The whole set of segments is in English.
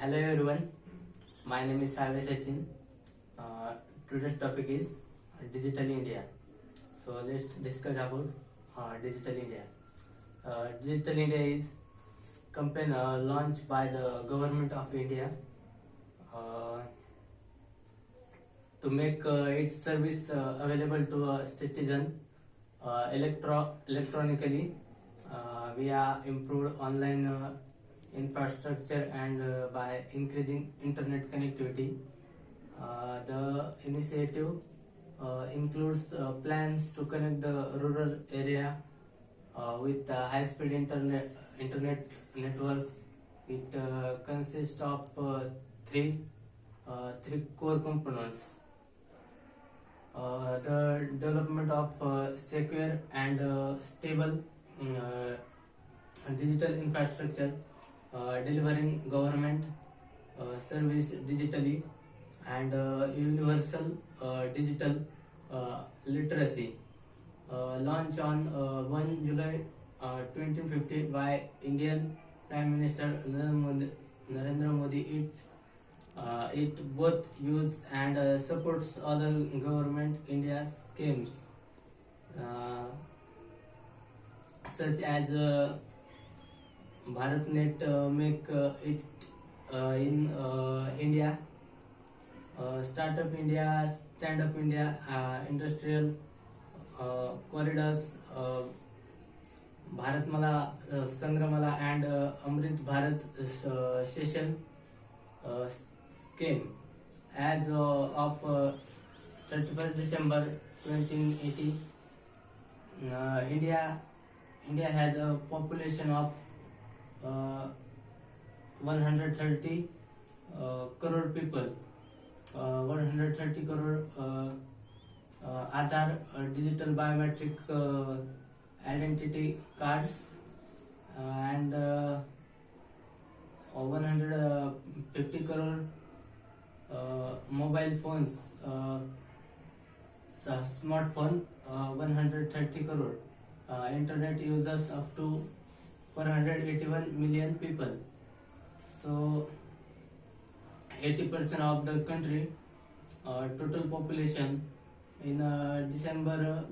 Hello everyone, my name is Salve Sachin. Today's topic is Digital India. So let's discuss about Digital India. Digital India is campaign launched by the government of India uh, to make its service available to a citizen electronically via improved online infrastructure and by increasing internet connectivity. The initiative includes plans to connect the rural area with high-speed internet networks. It consists of three core components: the development of secure and stable digital infrastructure, delivering government service digitally, and universal digital literacy. Launch on 1 July 2050 by Indian Prime Minister Narendra Modi. It both uses and supports other government India schemes such as BharatNet, Make It in India, Startup India, Stand Up India, Industrial Corridors, Bharatmala, Sangramala, and Amrit Bharat Session scheme. As of 31st December 2018, India has a population of 130 crore people. 130 crore Aadhaar digital biometric identity cards and 150 crore mobile phones, smartphone, 130 crore internet users up to 481 million people. So 80% of the country total population in December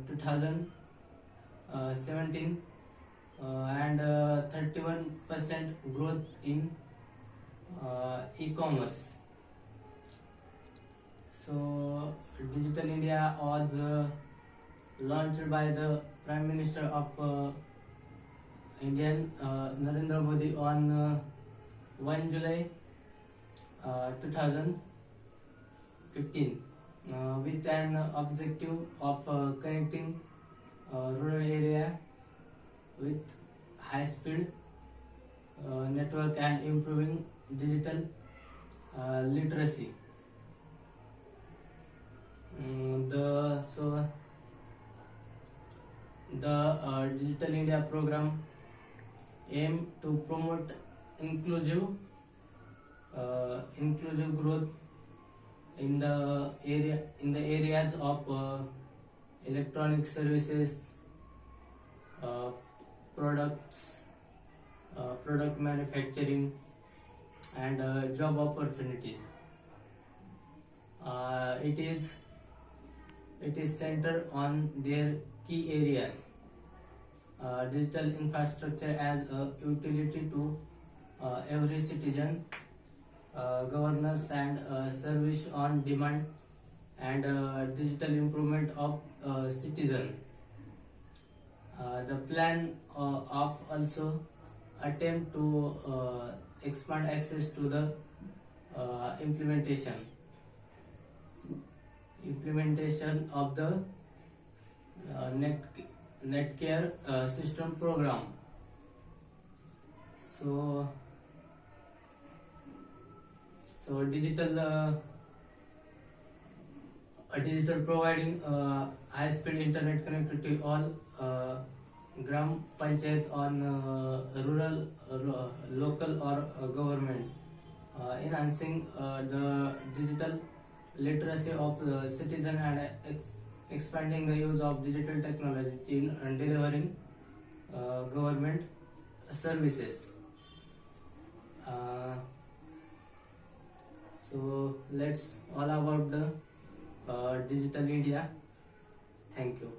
2017 and 31% growth in e-commerce. So Digital India was launched by the Prime Minister of Indian Narendra Modi on 1 July 2015 with an objective of connecting rural area with high speed network and improving digital literacy. The Digital India program aim to promote inclusive growth in the areas of electronic services, products, product manufacturing, and job opportunities. It is centered on their key areas: digital infrastructure as a utility to every citizen, governance and service on demand, and digital improvement of citizen. The plan of also attempt to expand access to the implementation of the Netcare system program. So digital providing high speed internet connectivity all gram panchayat on rural local or governments, enhancing the digital literacy of citizen and expanding the use of digital technology in delivering government services. let's all about the digital India. Thank you.